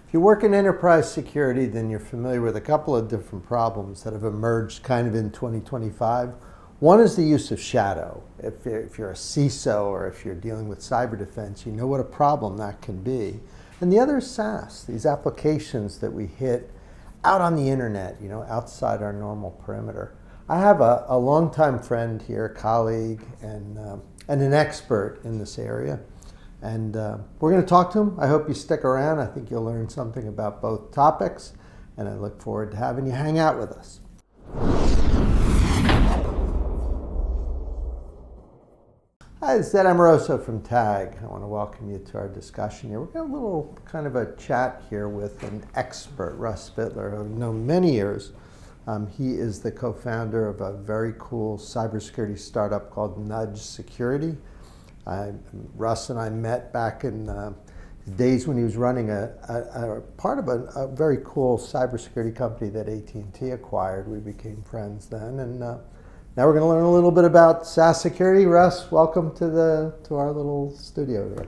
If you work in enterprise security, then you're familiar with a couple of different problems that have emerged kind of in 2025. One is the use of shadow. If you're a CISO or if you're dealing with cyber defense, you know what a problem that can be. And the other is SaaS, these applications that we hit out on the internet, outside our normal perimeter. I have a longtime friend here, a colleague, and an expert in this area. And we're going to talk to him. I hope you stick around. I think you'll learn something about both topics, and I look forward to having you hang out with us. Hi, it's Ed Amoroso from TAG. I want to welcome you to our discussion here. We're going to have a little kind of a chat here with an expert, Russ Spitler, who I've known many years. He is the co-founder of a very cool cybersecurity startup called Nudge Security. Russ and I met back in the days when he was running a part of a very cool cybersecurity company that AT&T acquired. We became friends then, and now we're going to learn a little bit about SaaS security. Russ, welcome to our little studio here.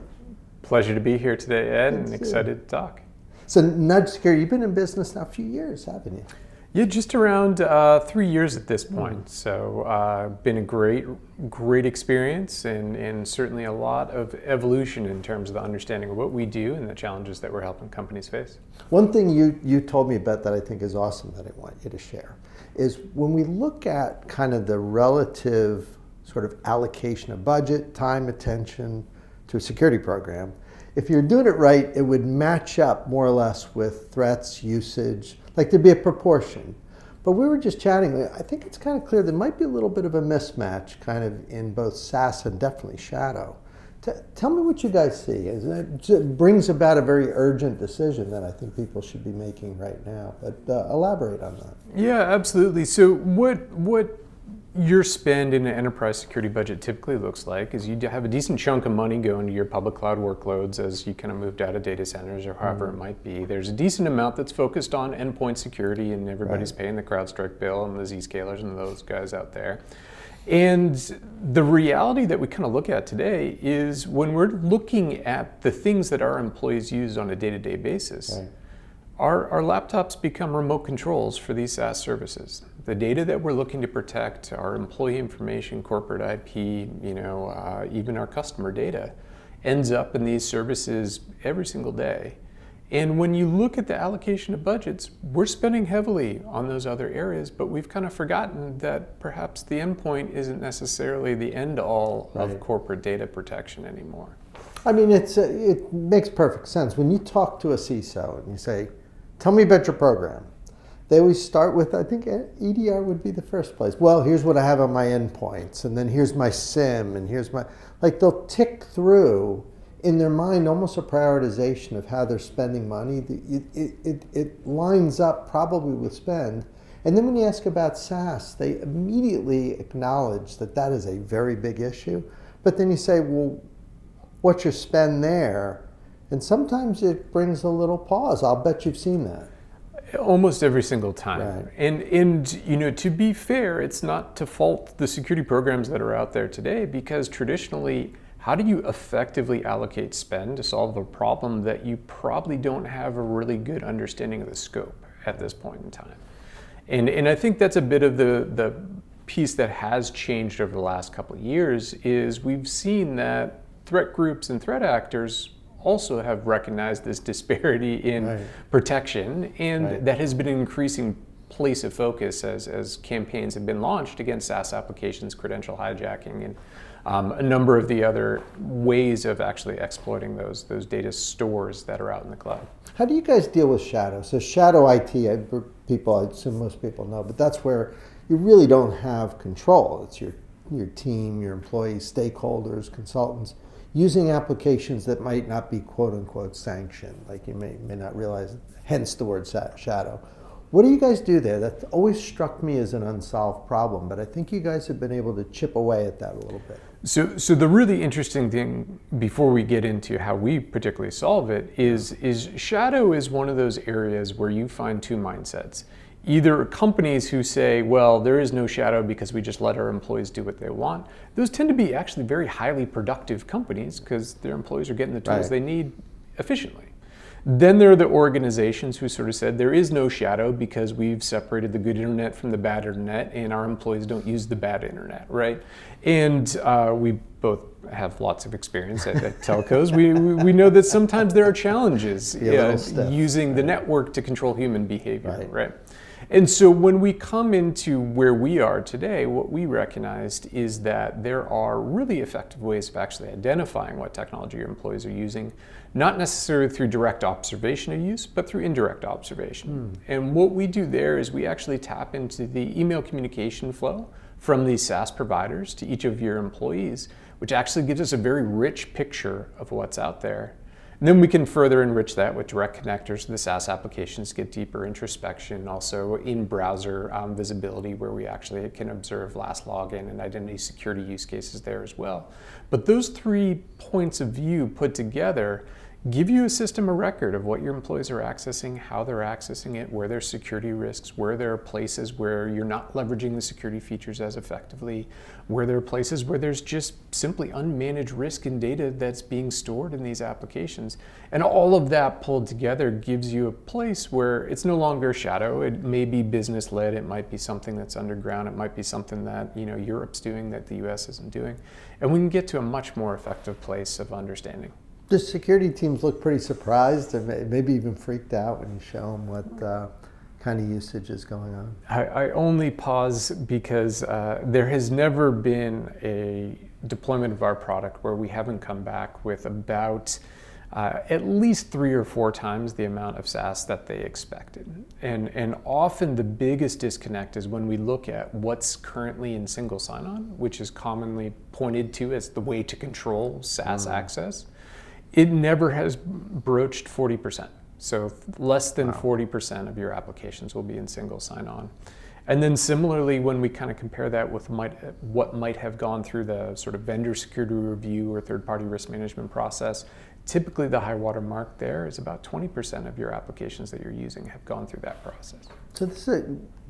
Pleasure to be here today, Ed, and excited to talk. So Nudge Security, you've been in business now a few years, haven't you? Yeah, just around 3 years at this point. So been a great experience and certainly a lot of evolution in terms of the understanding of what we do and the challenges that we're helping companies face. One thing you told me about that I think is awesome that I want you to share is when we look at kind of the relative sort of allocation of budget, time, attention to a security program, if you're doing it right, it would match up more or less with threats, usage, like there'd be a proportion. But we were just chatting, I think it's kind of clear there might be a little bit of a mismatch kind of in both SaaS and definitely shadow. Tell me what you guys see. It brings about a very urgent decision that I think people should be making right now, but elaborate on that. Yeah, absolutely. So what your spend in an enterprise security budget typically looks like is you have a decent chunk of money going to your public cloud workloads as you kind of moved out of data centers or however it might be. There's a decent amount that's focused on endpoint security, and everybody's paying the CrowdStrike bill and the Zscalers and those guys out there. And the reality that we kind of look at today is when we're looking at the things that our employees use on a day-to-day basis, our laptops become remote controls for these SaaS services. The data that we're looking to protect, our employee information, corporate IP, even our customer data, ends up in these services every single day. And when you look at the allocation of budgets, we're spending heavily on those other areas, but we've kind of forgotten that perhaps the endpoint isn't necessarily the end-all of corporate data protection anymore. I mean, it makes perfect sense. When you talk to a CISO and you say, tell me about your program, they always start with, I think EDR would be the first place. Well, here's what I have on my endpoints, and then here's my SIM, and here's my, they'll tick through in their mind almost a prioritization of how they're spending money. It lines up probably with spend. And then when you ask about SaaS, they immediately acknowledge that that is a very big issue. But then you say, well, what's your spend there? And sometimes it brings a little pause. I'll bet you've seen that. Almost every single time. Right. And to be fair, it's not to fault the security programs that are out there today, because traditionally, how do you effectively allocate spend to solve a problem that you probably don't have a really good understanding of the scope at this point in time? And I think that's a bit of the piece that has changed over the last couple of years is we've seen that threat groups and threat actors also have recognized this disparity in protection, and that has been an increasing place of focus as campaigns have been launched against SaaS applications, credential hijacking, and a number of the other ways of actually exploiting those data stores that are out in the cloud. How do you guys deal with shadow? So shadow IT, I assume most people know, but that's where you really don't have control. It's your team, your employees, stakeholders, consultants, using applications that might not be quote unquote sanctioned, like you may not realize, hence the word shadow. What do you guys do there? That always struck me as an unsolved problem, but I think you guys have been able to chip away at that a little bit. So the really interesting thing, before we get into how we particularly solve it, is shadow is one of those areas where you find two mindsets. Either companies who say, well, there is no shadow because we just let our employees do what they want. Those tend to be actually very highly productive companies because their employees are getting the tools they need efficiently. Then there are the organizations who sort of said there is no shadow because we've separated the good internet from the bad internet, and our employees don't use the bad internet, right? And we both have lots of experience at telcos. We know that sometimes there are challenges using the network to control human behavior, right? And so when we come into where we are today, what we recognized is that there are really effective ways of actually identifying what technology your employees are using, not necessarily through direct observation of use, but through indirect observation. And what we do there is we actually tap into the email communication flow from these SaaS providers to each of your employees, which actually gives us a very rich picture of what's out there. And then we can further enrich that with direct connectors to the SaaS applications, get deeper introspection, also in-browser visibility where we actually can observe last login and identity security use cases there as well. But those 3 points of view put together give you a system of record of what your employees are accessing, how they're accessing it, where there's security risks, where there are places where you're not leveraging the security features as effectively, where there are places where there's just simply unmanaged risk in data that's being stored in these applications. And all of that pulled together gives you a place where it's no longer a shadow. It may be business-led, it might be something that's underground, it might be something that Europe's doing that the US isn't doing. And we can get to a much more effective place of understanding. The security teams look pretty surprised and maybe even freaked out when you show them what kind of usage is going on. I only pause because there has never been a deployment of our product where we haven't come back with about at least 3 or 4 times the amount of SaaS that they expected. And often the biggest disconnect is when we look at what's currently in single sign-on, which is commonly pointed to as the way to control SaaS access. It never has broached 40%. So less than 40% of your applications will be in single sign-on. And then similarly, when we kind of compare that with what might have gone through the sort of vendor security review or third-party risk management process, typically the high water mark there is about 20% of your applications that you're using have gone through that process. So this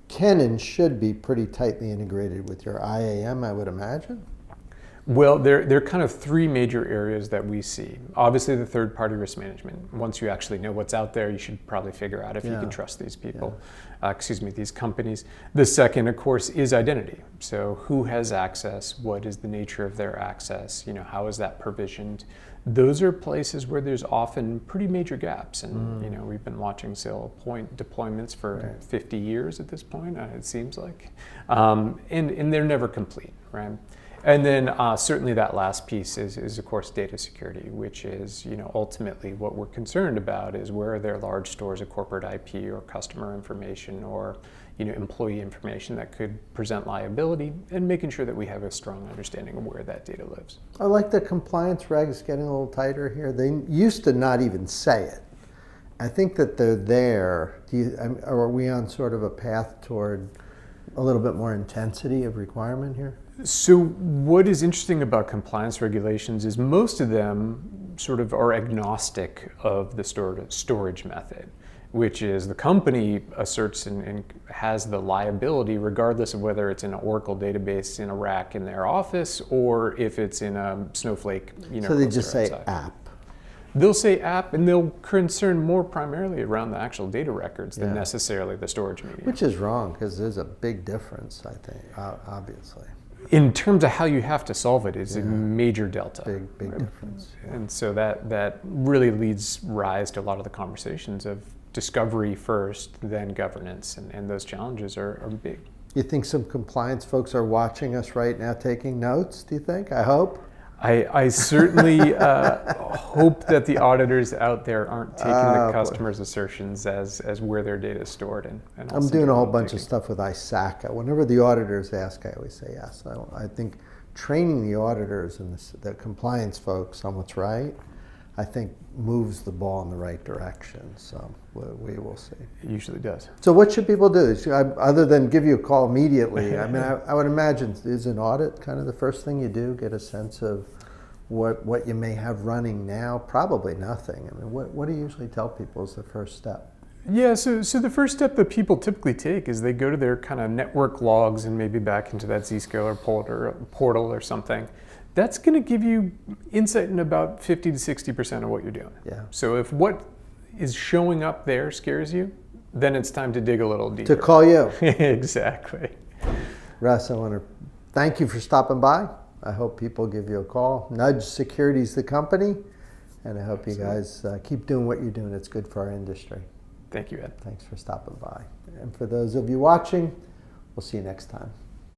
can and should be pretty tightly integrated with your IAM, I would imagine? Well, there are kind of 3 major areas that we see. Obviously, the third-party risk management. Once you actually know what's out there, you should probably figure out if you can trust these people, these companies. The second, of course, is identity. So who has access? What is the nature of their access? How is that provisioned? Those are places where there's often pretty major gaps. And, we've been watching SailPoint deployments for 50 years at this point, it seems like. And they're never complete, right? And then certainly that last piece is of course data security, which is ultimately what we're concerned about is where are there large stores of corporate IP or customer information or employee information that could present liability, and making sure that we have a strong understanding of where that data lives. I like the compliance regs getting a little tighter here. They used to not even say it. I think that they're there. Are we on sort of a path toward a little bit more intensity of requirement here? So what is interesting about compliance regulations is most of them sort of are agnostic of the storage method, which is the company asserts and has the liability regardless of whether it's in an Oracle database in a rack in their office or if it's in a Snowflake. So they just say app. They'll say app, and they'll concern more primarily around the actual data records than necessarily the storage media. Which is wrong, because there's a big difference, I think, obviously. In terms of how you have to solve it, it's a major delta. Big difference. And so that really leads rise to a lot of the conversations of discovery first, then governance, and those challenges are big. You think some compliance folks are watching us right now taking notes, do you think? I hope. I certainly hope that the auditors out there aren't taking the customers' assertions as where their data is stored. And I'm doing a whole bunch of stuff with ISACA. Whenever the auditors ask, I always say yes. I think training the auditors and the compliance folks on what's right, I think moves the ball in the right direction. So we will see. It usually does. So what should people do? Other than give you a call immediately, I mean, I would imagine, is an audit kind of the first thing you do, get a sense of what you may have running now? Probably nothing. I mean, what do you usually tell people is the first step? Yeah, so the first step that people typically take is they go to their kind of network logs and maybe back into that Zscaler portal or something. That's going to give you insight in about 50 to 60% of what you're doing. Yeah. So if what is showing up there scares you, then it's time to dig a little To deeper. call you. Exactly. Russ, I want to thank you for stopping by. I hope people give you a call. Nudge Security's the company, and I hope you guys keep doing what you're doing. It's good for our industry. Thank you, Ed. Thanks for stopping by. And for those of you watching, we'll see you next time.